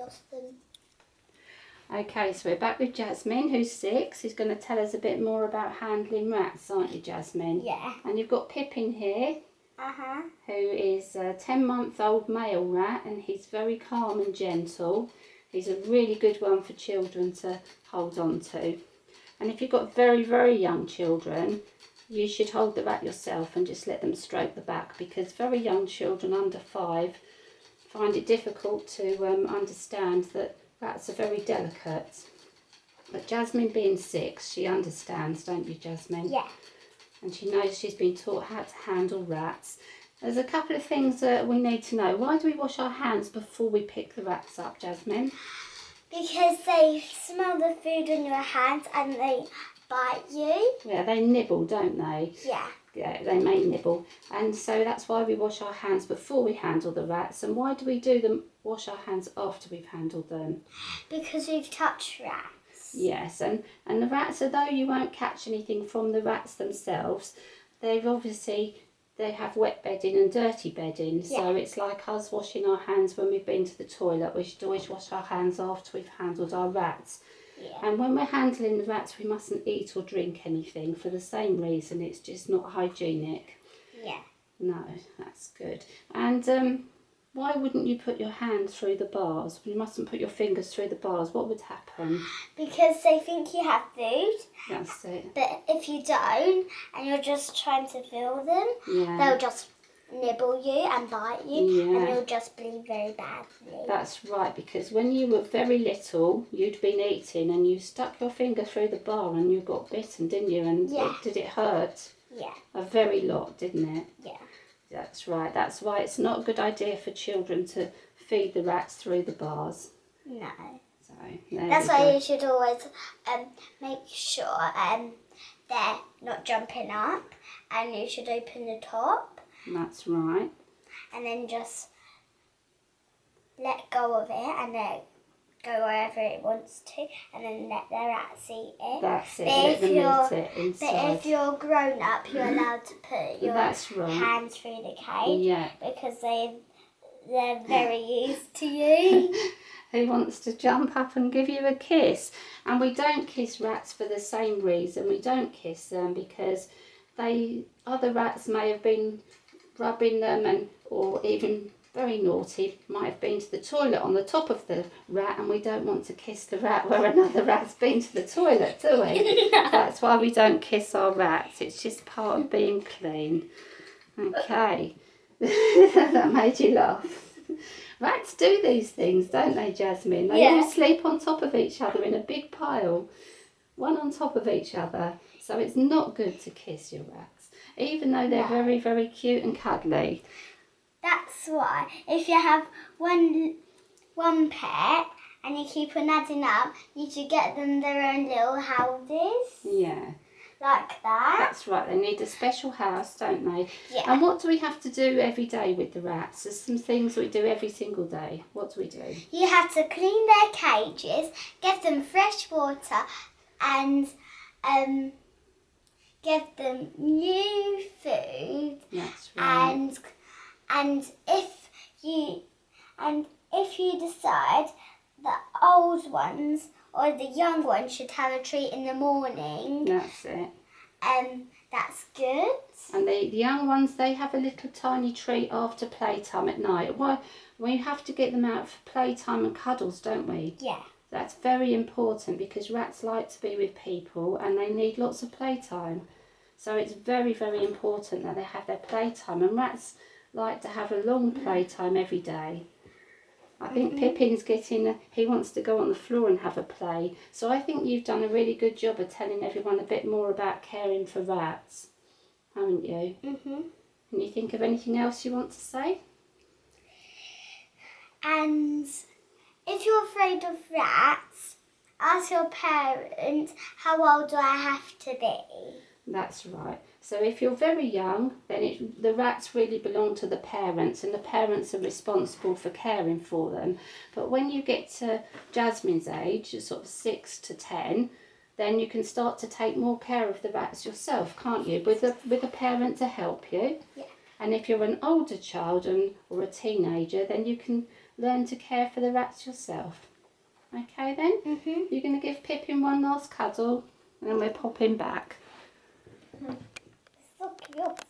saucepan. Okay, so we're back with Jazmin, who's 6. Who's going to tell us a bit more about handling rats, aren't you, Jazmin? Yeah. And you've got Pippin here, who is a 10-month-old male rat, and he's very calm and gentle. He's a really good one for children to hold on to. And if you've got very, very young children, you should hold the rat yourself and just let them stroke the back, because very young children under 5 find it difficult to understand that rats are very delicate. But Jazmin, being 6, she understands, don't you, Jazmin? Yeah. And she knows she's been taught how to handle rats. There's a couple of things that we need to know. Why do we wash our hands before we pick the rats up, Jazmin? Because they smell the food in your hands and they bite you. Yeah, they nibble, don't they? Yeah. Yeah, they may nibble. And so that's why we wash our hands before we handle the rats. And why do we wash our hands after we've handled them? Because we've touched rats. Yes, and the rats, although you won't catch anything from the rats themselves, they have wet bedding and dirty bedding. Yeah. So it's like us washing our hands when we've been to the toilet. We should always wash our hands after we've handled our rats. Yeah. And when we're handling the rats, we mustn't eat or drink anything for the same reason. It's just not hygienic. Yeah. No, that's good. And why wouldn't you put your hand through the bars? You mustn't put your fingers through the bars. What would happen? Because they think you have food. That's it. But if you don't, and you're just trying to feel them, Yeah. they'll just nibble you and bite you, Yeah. and you'll just bleed very badly. That's right, because when you were very little, you'd been eating and you stuck your finger through the bar and you got bitten, didn't you? And Yeah. did it hurt? Yeah. A very lot, didn't it? Yeah. That's right. That's why it's not a good idea for children to feed the rats through the bars. No. So That's why you should always make sure they're not jumping up, and you should open the top. That's right. And then just let go of it and let it go wherever it wants to, and then let the rats eat it. That's it. But Let them eat it inside. But if you're grown up, you're allowed to put your That's right. hands through the cage. Yeah. Because they're very used to you. Who wants to jump up and give you a kiss? And we don't kiss rats for the same reason. We don't kiss them because other rats may have been rubbing them, or even very naughty, might have been to the toilet on the top of the rat, and we don't want to kiss the rat where another rat's been to the toilet, do we? No. That's why we don't kiss our rats. It's just part of being clean. Okay. That made you laugh. Rats do these things, don't they, Jazmin? They all sleep on top of each other in a big pile, one on top of each other. So it's not good to kiss your rats, even though they're very, very cute and cuddly. That's why if you have one pet and you keep on adding up, you should get them their own little houses. Yeah. Like that. That's right, they need a special house, don't they? Yeah. And what do we have to do every day with the rats? There's some things we do every single day. What do we do? You have to clean their cages, give them fresh water, and give them new food. That's right. And if you decide the old ones or the young ones should have a treat in the morning, That's it. that's good. And the young ones, they have a little tiny treat after playtime at night. Why? We have to get them out for playtime and cuddles, don't we? Yeah. That's very important because rats like to be with people and they need lots of playtime. So it's very, very important that they have their playtime. And rats like to have a long playtime every day. I think Pippin's he wants to go on the floor and have a play. So I think you've done a really good job of telling everyone a bit more about caring for rats, haven't you? Mhm. Can you think of anything else you want to say? And if you're afraid of rats, ask your parents, how old do I have to be? That's right. So if you're very young, then the rats really belong to the parents, and the parents are responsible for caring for them. But when you get to Jazmin's age, sort of 6 to 10, then you can start to take more care of the rats yourself, can't you? With a parent to help you. Yeah. And if you're an older child or a teenager, then you can learn to care for the rats yourself. Okay then? You're going to give Pippin one last cuddle and then we're popping back. So cute.